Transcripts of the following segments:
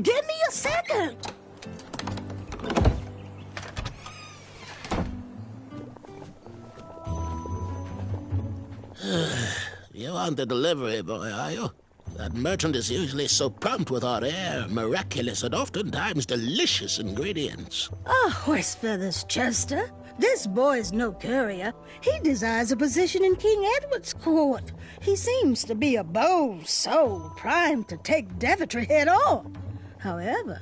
Give me a second. You on the delivery boy, are you? That merchant is usually so prompt with our rare, miraculous, and oftentimes delicious ingredients. Horse feathers, Chester. This boy's no courier. He desires a position in King Edward's court. He seems to be a bold soul, primed to take Daventry head on. However,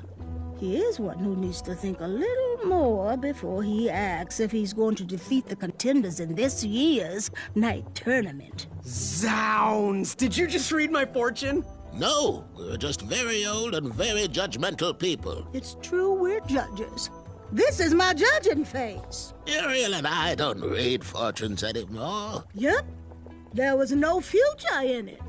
he is one who needs to think a little more before he acts if he's going to defeat the contenders in this year's night tournament. Zounds! Did you just read my fortune? No, we're just very old and very judgmental people. It's true we're judges. This is my judging face. Ariel and I don't read fortunes anymore. Yep. There was no future in it.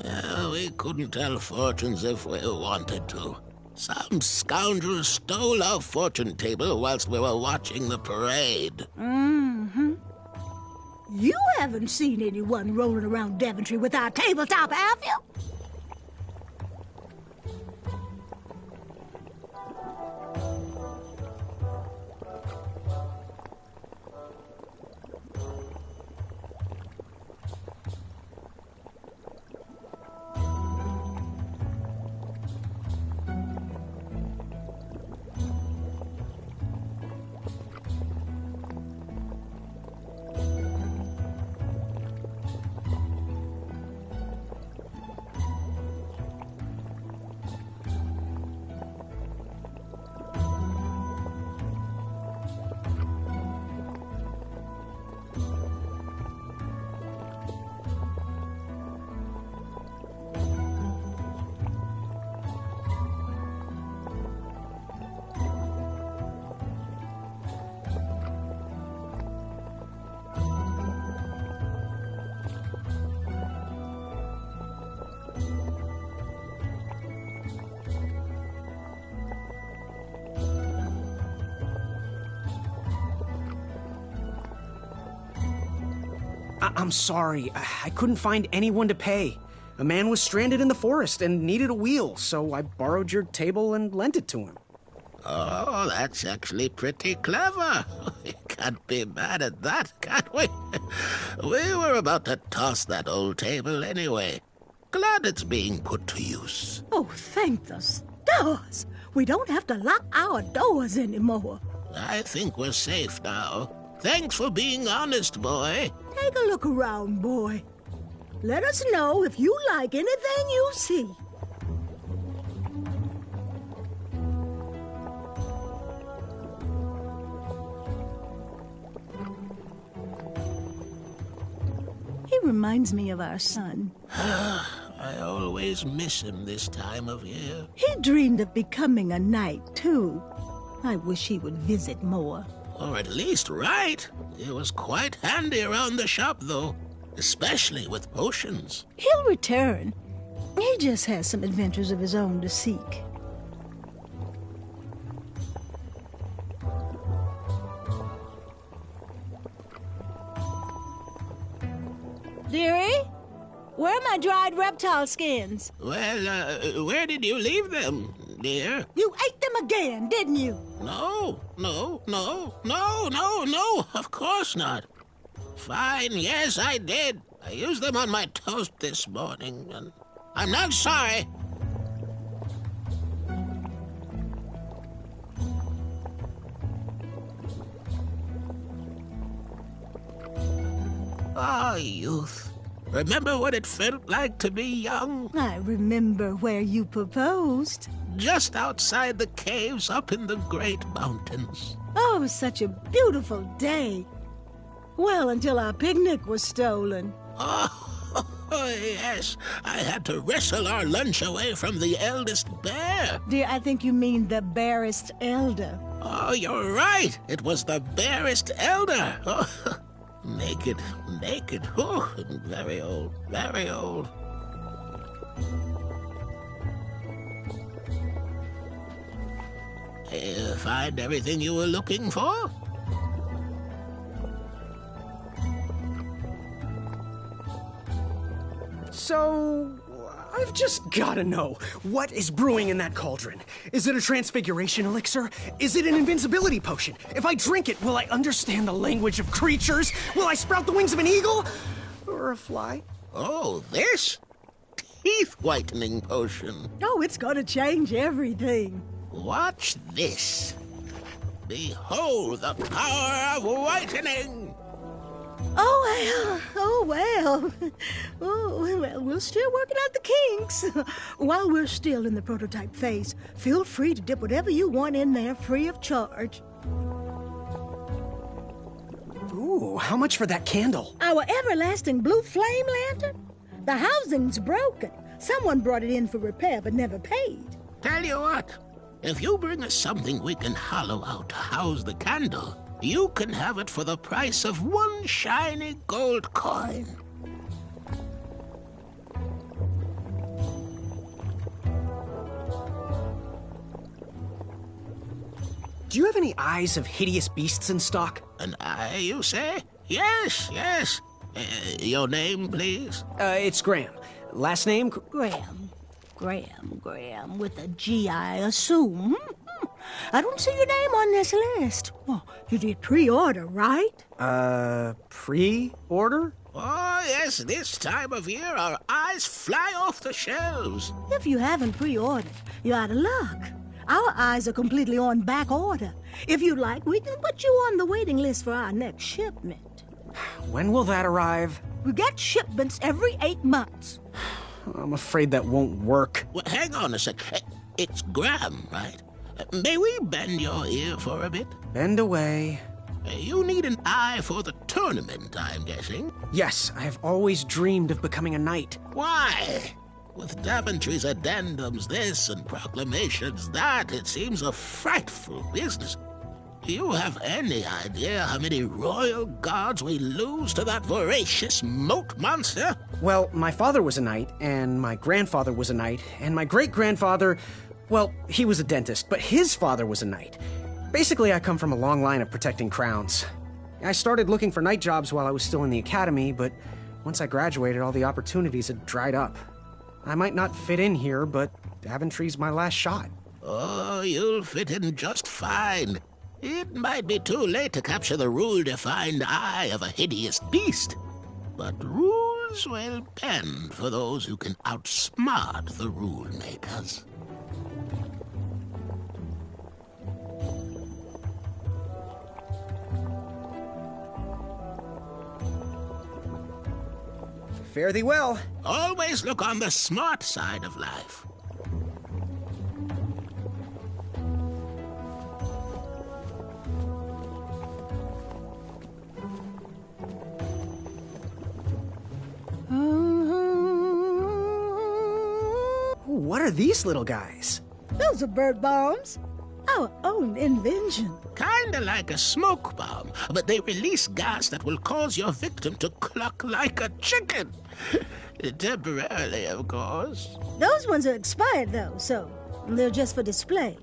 Yeah, we couldn't tell fortunes if we wanted to. Some scoundrel stole our fortune table whilst we were watching the parade. Mm-hmm. You haven't seen anyone rolling around Daventry without tabletop, have you? I'm sorry. I couldn't find anyone to pay. A man was stranded in the forest and needed a wheel, so I borrowed your table and lent it to him. Oh, that's actually pretty clever. We can't be mad at that, can we? We were about to toss that old table anyway. Glad it's being put to use. Oh, thank the stars. We don't have to lock our doors anymore. I think we're safe now. Thanks for being honest, boy. Take a look around, boy. Let us know if you like anything you see. He reminds me of our son. I always miss him this time of year. He dreamed of becoming a knight, too. I wish he would visit more. Or at least write. He was quite handy around the shop, though. Especially with potions. He'll return. He just has some adventures of his own to seek. Dearie, where are my dried reptile skins? Well, where did you leave them, dear? You ate them again, didn't you? No, of course not. Fine, yes, I did. I used them on my toast this morning, and I'm not sorry. Ah, youth. Remember what it felt like to be young? I remember where you proposed. Just outside the caves up in the great mountains. Oh, such a beautiful day. Well, until our picnic was stolen. Oh, yes. I had to wrestle our lunch away from the eldest bear. Dear, I think you mean the barest elder. Oh, you're right. It was the barest elder. Oh, naked. Oh, and very old, very old. Find everything you were looking for? So, I've just gotta know, what is brewing in that cauldron? Is it a transfiguration elixir? Is it an invincibility potion? If I drink it, will I understand the language of creatures? Will I sprout the wings of an eagle? Or a fly? Oh, this? Teeth-whitening potion. Oh, it's gonna change everything. Watch this. Behold the power of whitening. Oh, well. Oh, well, we're still working out the kinks. While we're still in the prototype phase, feel free to dip whatever you want in there free of charge. Ooh, how much for that candle? Our everlasting blue flame lantern? The housing's broken. Someone brought it in for repair but never paid. Tell you what, if you bring us something we can hollow out to house the candle, you can have it for the price of one shiny gold coin. Do you have any eyes of hideous beasts in stock? An eye, you say? Yes, yes. Your name, please? It's Graham. Last name? Graham, with a G, I assume. I don't see your name on this list. Well, you did pre-order, right? Pre-order? Oh, yes, this time of year our eyes fly off the shelves. If you haven't pre-ordered, you're out of luck. Our eyes are completely on back order. If you'd like, we can put you on the waiting list for our next shipment. When will that arrive? We get shipments every 8 months. I'm afraid that won't work. Well, hang on a sec. It's Graham, right? May we bend your ear for a bit? Bend away. You need an eye for the tournament, I'm guessing. Yes, I have always dreamed of becoming a knight. Why? With Daventry's addendums this and proclamations that, it seems a frightful business. Do you have any idea how many royal guards we lose to that voracious moat monster? Well, my father was a knight, and my grandfather was a knight, and my great-grandfather, well, he was a dentist, but his father was a knight. Basically, I come from a long line of protecting crowns. I started looking for knight jobs while I was still in the academy, but once I graduated, all the opportunities had dried up. I might not fit in here, but Daventry's my last shot. Oh, you'll fit in just fine. It might be too late to capture the rule-defined eye of a hideous beast, but rules will bend for those who can outsmart the rule-makers. Fare thee well. Always look on the smart side of life. What are these little guys? Those are bird bombs. Our own invention. Kinda like a smoke bomb, but they release gas that will cause your victim to cluck like a chicken. Temporarily, of course. Those ones are expired, though, so they're just for display.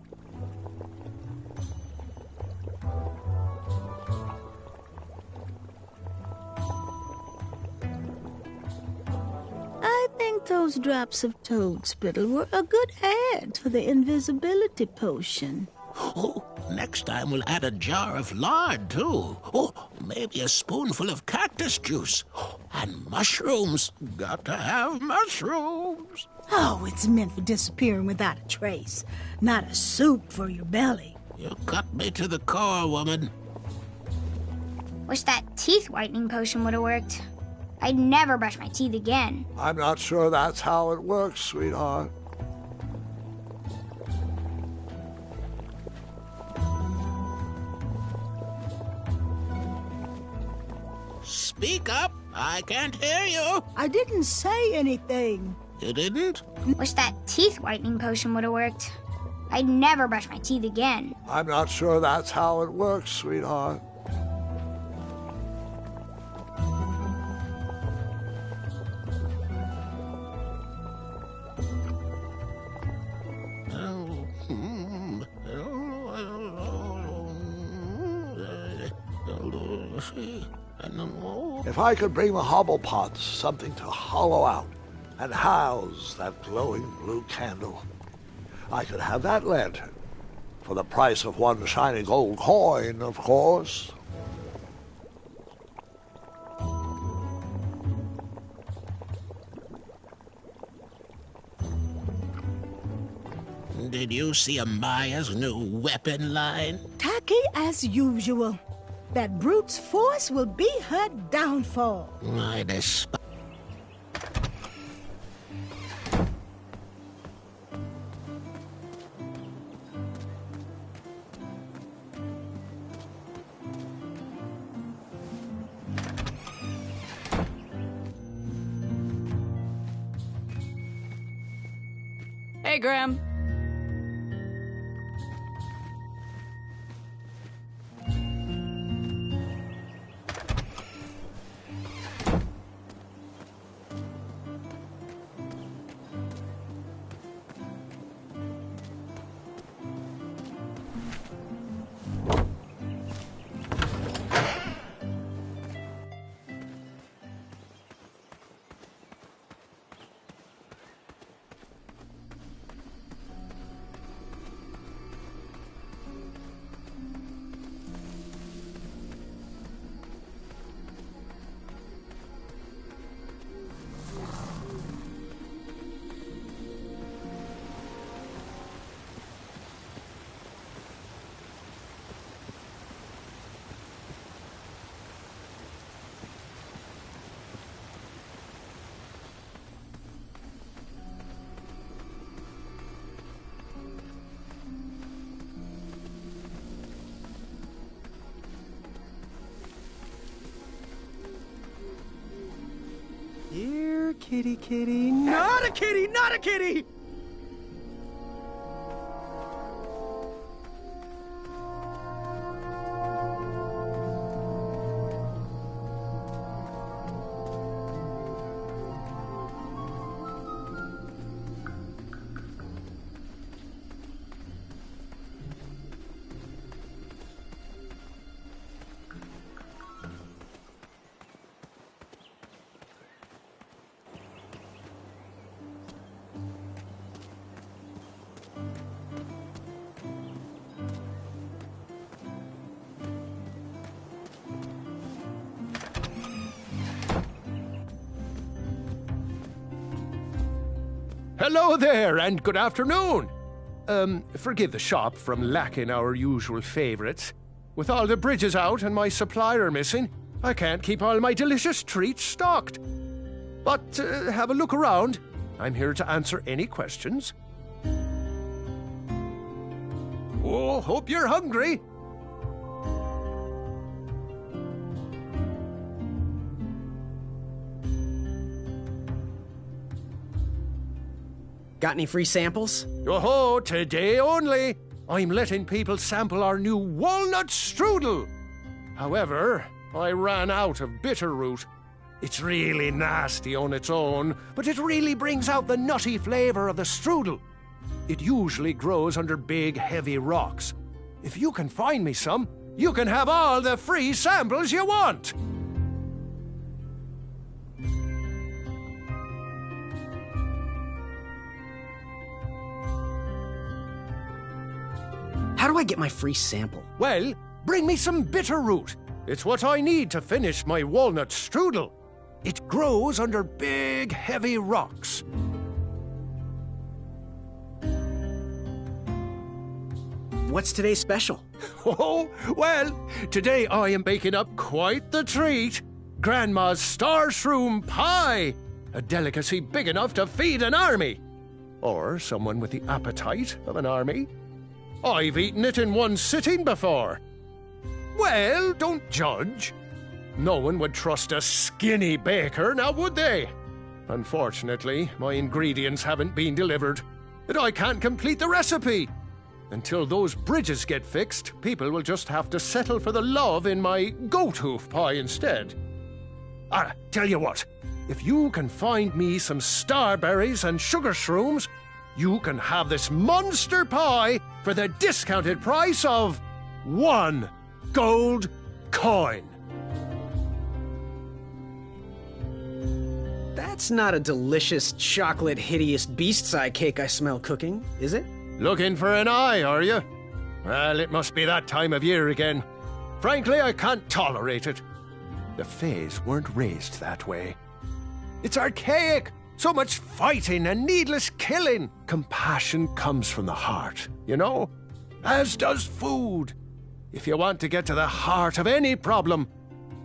I think those drops of toad spittle were a good add to the invisibility potion. Oh, next time we'll add a jar of lard, too. Oh, maybe a spoonful of cactus juice. And mushrooms. Got to have mushrooms. Oh, it's meant for disappearing without a trace, not a soup for your belly. You cut me to the core, woman. Wish that teeth whitening potion would have worked. I'd never brush my teeth again. I'm not sure that's how it works, sweetheart. Speak up. I can't hear you. I didn't say anything. You didn't? Wish that teeth whitening potion would have worked. I'd never brush my teeth again. I'm not sure that's how it works, sweetheart. If I could bring the hobble pots something to hollow out, And how's that glowing blue candle? I could have that lantern. For the price of one shiny gold coin, of course. Did you see Amaya's new weapon line? Tacky as usual. That brute's force will be her downfall. I despise. Hey, Graham. Here, kitty, kitty. Not a kitty, not a kitty! Hello there, and good afternoon. Forgive the shop from lacking our usual favorites. With all the bridges out and my supplier missing, I can't keep all my delicious treats stocked. But have a look around. I'm here to answer any questions. Oh, hope you're hungry. Got any free samples? Oh, today only. I'm letting people sample our new walnut strudel. However, I ran out of bitter root. It's really nasty on its own, but it really brings out the nutty flavor of the strudel. It usually grows under big, heavy rocks. If you can find me some, you can have all the free samples you want. How do I get my free sample? Well, bring me some bitter root. It's what I need to finish my walnut strudel. It grows under big, heavy rocks. What's today's special? Oh, well, today I am baking up quite the treat. Grandma's star shroom pie. A delicacy big enough to feed an army. Or someone with the appetite of an army. I've eaten it in one sitting before. Well, don't judge. No one would trust a skinny baker, now would they? Unfortunately, my ingredients haven't been delivered, and I can't complete the recipe. Until those bridges get fixed, people will just have to settle for the love in my goat hoof pie instead. Tell you what, if you can find me some starberries and sugar shrooms, you can have this monster pie for the discounted price of 1 gold coin. That's not a delicious, chocolate, hideous beast's-eye cake I smell cooking, is it? Looking for an eye, are you? Well, it must be that time of year again. Frankly, I can't tolerate it. The Fays weren't raised that way. It's archaic! So much fighting and needless killing! Compassion comes from the heart, you know? As does food. If you want to get to the heart of any problem,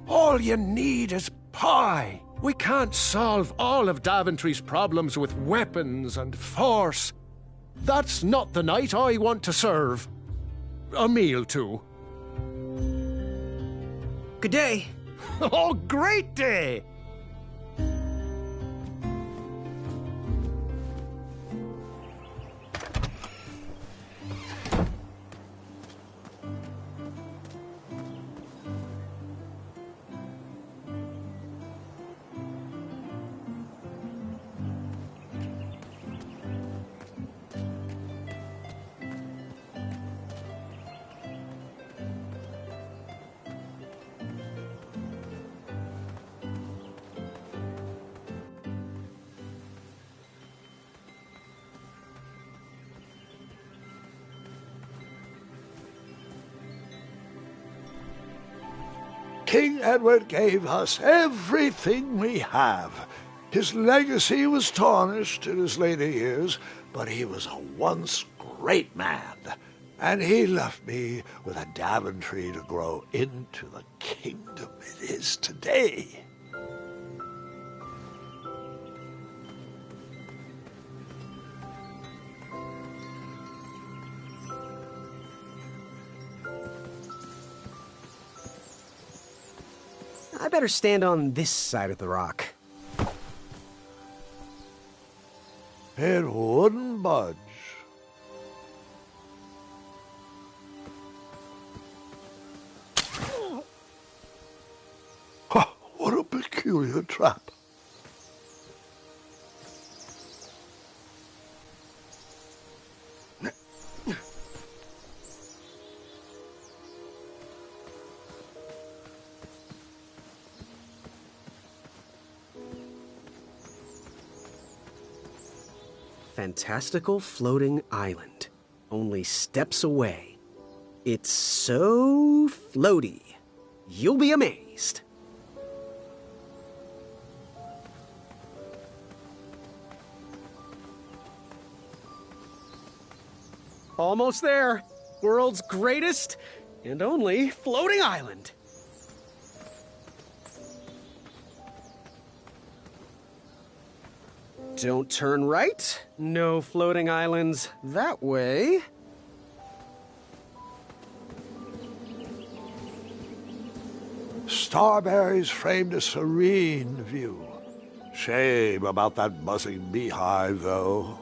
all you need is pie. We can't solve all of Daventry's problems with weapons and force. That's not the knight I want to serve. A meal to. Good day. Oh, great day! King Edward gave us everything we have. His legacy was tarnished in his later years, but he was a once great man, and he left me with a Daventry to grow into the kingdom it is today. I better stand on this side of the rock. It wouldn't budge. What a peculiar trap. Fantastical floating island. Only steps away. It's so floaty. You'll be amazed. Almost there. World's greatest and only floating island. Don't turn right. No floating islands that way. Starberries framed a serene view. Shame about that buzzing beehive, though.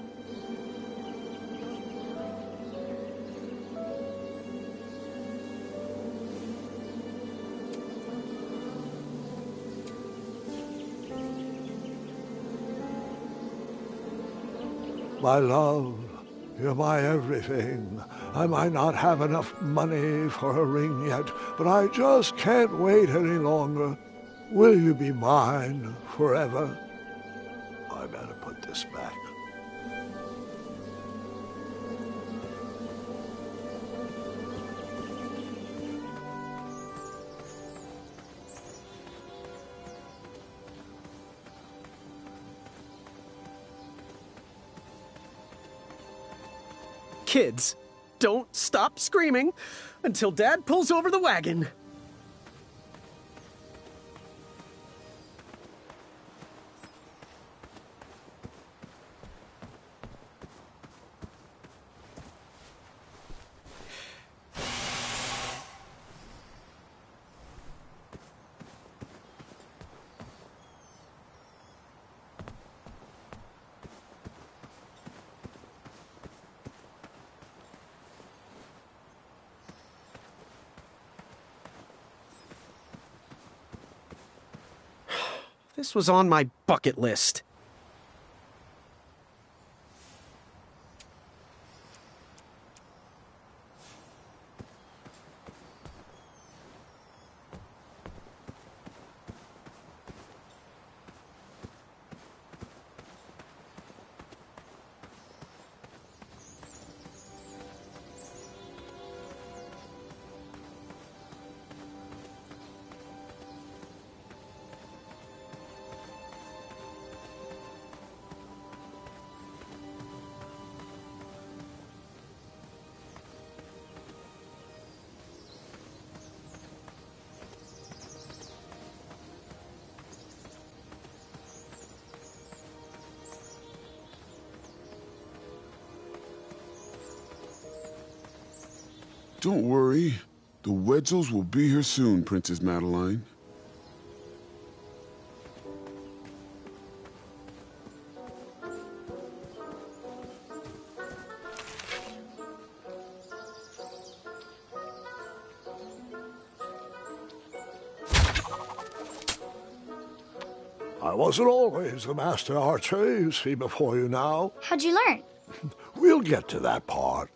My love, you're my everything. I might not have enough money for a ring yet, but I just can't wait any longer. Will you be mine forever? I better put this back. Kids, don't stop screaming until Dad pulls over the wagon. This was on my bucket list. Don't worry. The Wetzels will be here soon, Princess Madeline. I wasn't always the master archer you see before you now. How'd you learn? We'll get to that part.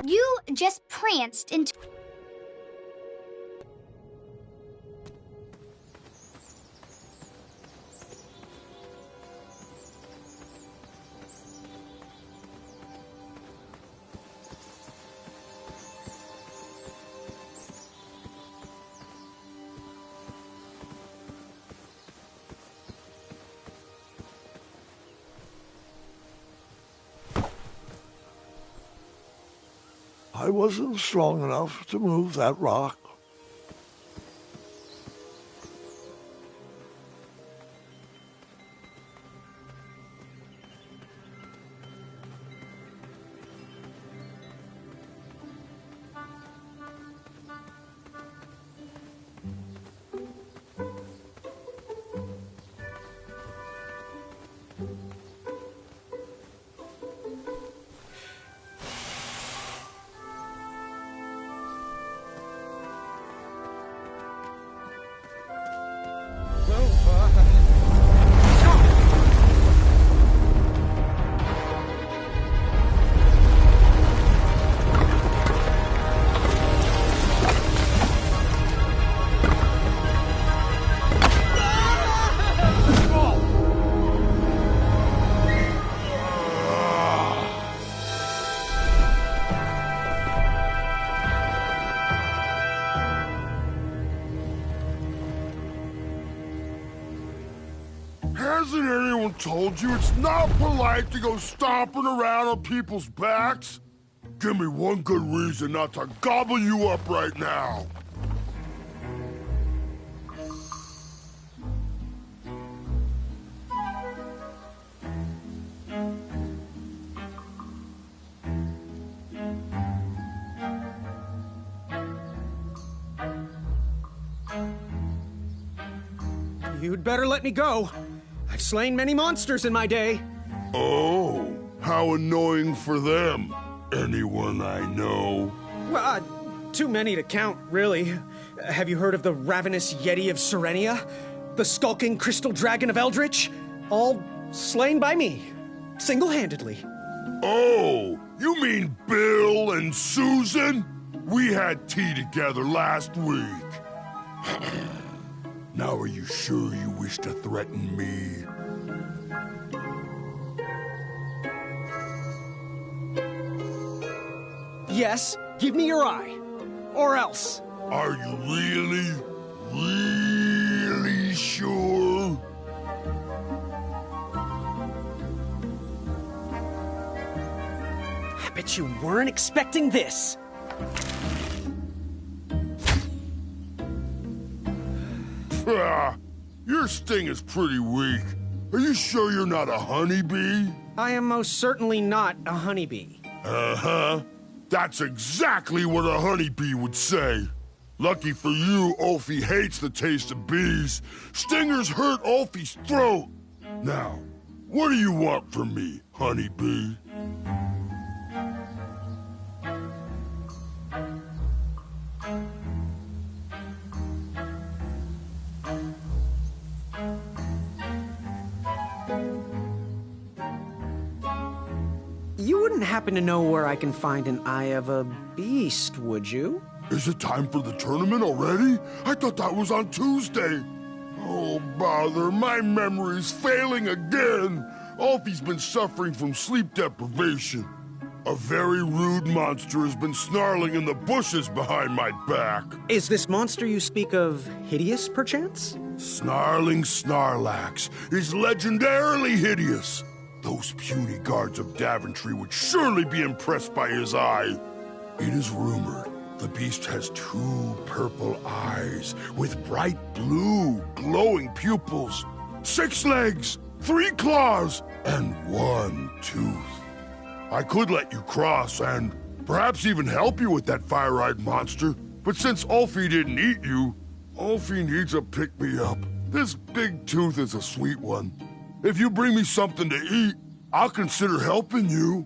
You just pranced into... I wasn't strong enough to move that rock. Hasn't anyone told you it's not polite to go stomping around on people's backs? Give me one good reason not to gobble you up right now. You'd better let me go. I've slain many monsters in my day. Oh, how annoying for them. Anyone I know? Well, too many to count, really. Have you heard of the ravenous Yeti of Serenia? The skulking crystal dragon of Eldritch? All slain by me, single-handedly. Oh, you mean Bill and Susan? We had tea together last week. Now are you sure you wish to threaten me? Yes, give me your eye. Or else. Are you really sure? I bet you weren't expecting this. Your sting is pretty weak. Are you sure you're not a honeybee? I am most certainly not a honeybee. Uh-huh. That's exactly what a honeybee would say. Lucky for you, Ulfie hates the taste of bees. Stingers hurt Ulfie's throat. Now, what do you want from me, honeybee? happen to know where I can find an Eye of a Beast, would you? Is it time for the tournament already? I thought that was on Tuesday. Oh, bother, my memory's failing again. Alfie's been suffering from sleep deprivation. A very rude monster has been snarling in the bushes behind my back. Is this monster you speak of hideous, perchance? Snarling Snarlax is legendarily hideous. Those puny guards of Daventry would surely be impressed by his eye. It is rumored the beast has 2 purple eyes with bright blue, glowing pupils, 6 legs, 3 claws, and 1 tooth. I could let you cross and perhaps even help you with that fire-eyed monster, but since Alfie didn't eat you, Alfie needs a pick-me-up. This big tooth is a sweet one. If you bring me something to eat, I'll consider helping you.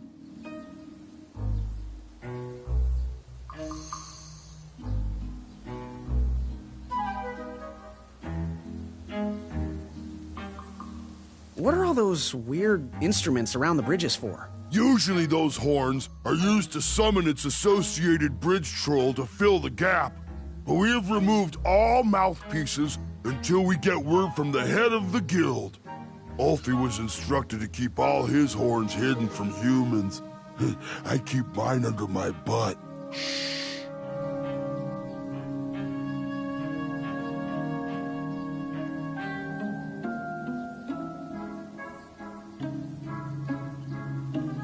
What are all those weird instruments around the bridges for? Usually those horns are used to summon its associated bridge troll to fill the gap. But we have removed all mouthpieces until we get word from the head of the guild. Alfie was instructed to keep all his horns hidden from humans. I keep mine under my butt.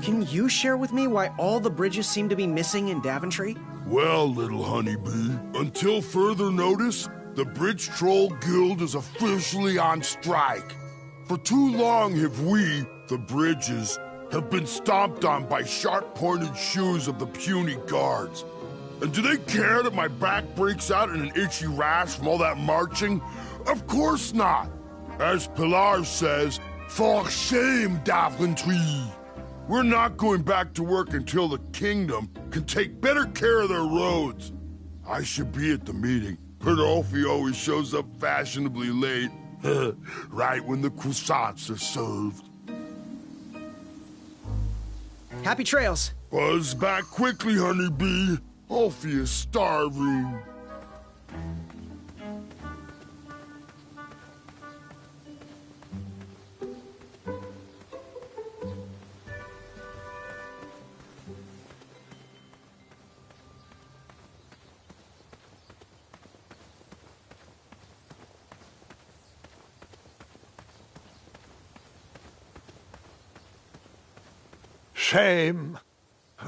Can you share with me why all the bridges seem to be missing in Daventry? Well, little honeybee, until further notice, the Bridge Troll Guild is officially on strike. For too long have we, the bridges, have been stomped on by sharp-pointed shoes of the puny guards. And do they care that my back breaks out in an itchy rash from all that marching? Of course not. As Pilar says, for shame, Daventry. We're not going back to work until the kingdom can take better care of their roads. I should be at the meeting, but Alfie always shows up fashionably late, right when the croissants are served. Happy trails. Buzz back quickly, honeybee. Alfie is starving. Shame.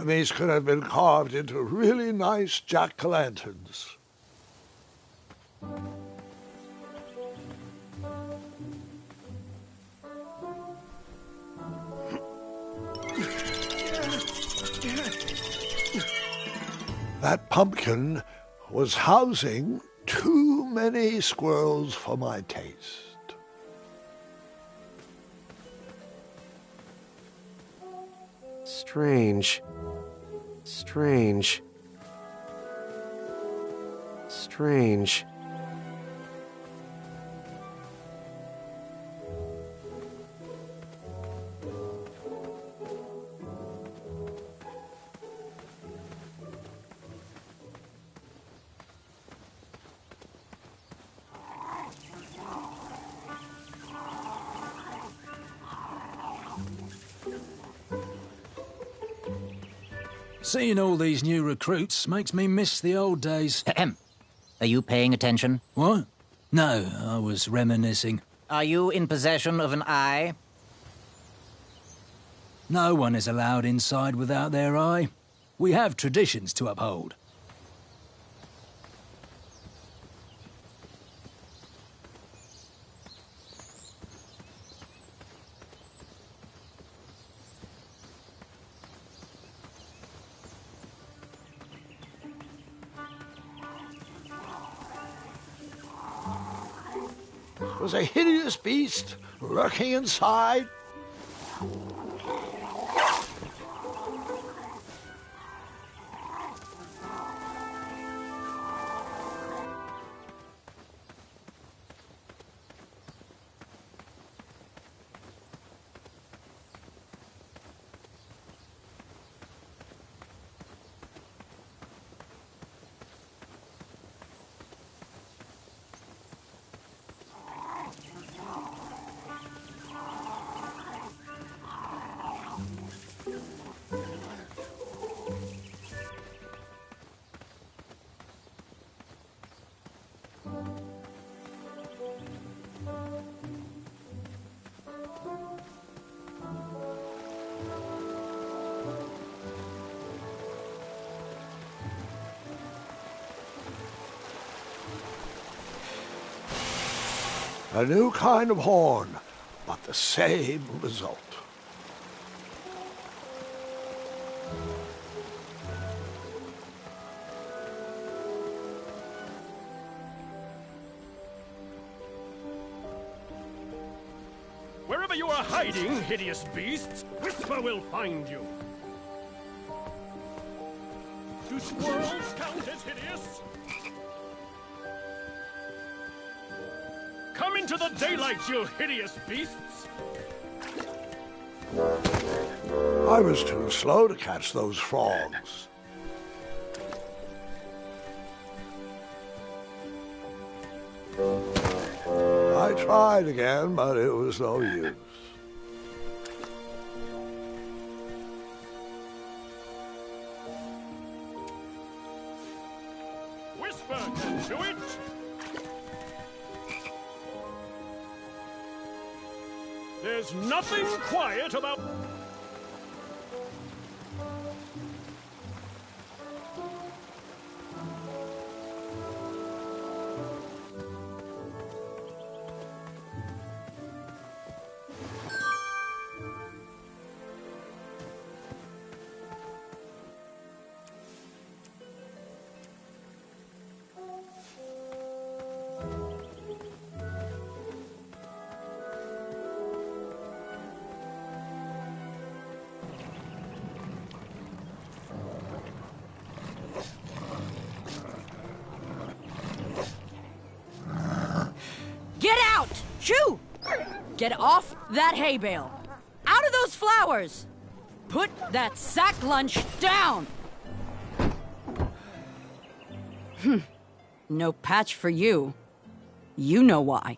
These could have been carved into really nice jack-o'-lanterns. That pumpkin was housing too many squirrels for my taste. Strange. Strange. Strange. Seeing all these new recruits makes me miss the old days. Ahem. Are you paying attention? What? No, I was reminiscing. Are you in possession of an eye? No one is allowed inside without their eye. We have traditions to uphold. Was a hideous beast lurking inside. A new kind of horn, but the same result. Wherever you are hiding, hideous beasts, Whisper will find you. Do squirrels count as hideous? Come into the daylight, you hideous beasts! I was too slow to catch those frogs. I tried again, but it was no use. Whisper can do it! There's nothing quiet about... Get out! Shoo! Get off that hay bale! Out of those flowers! Put that sack lunch down! No patch for you. You know why.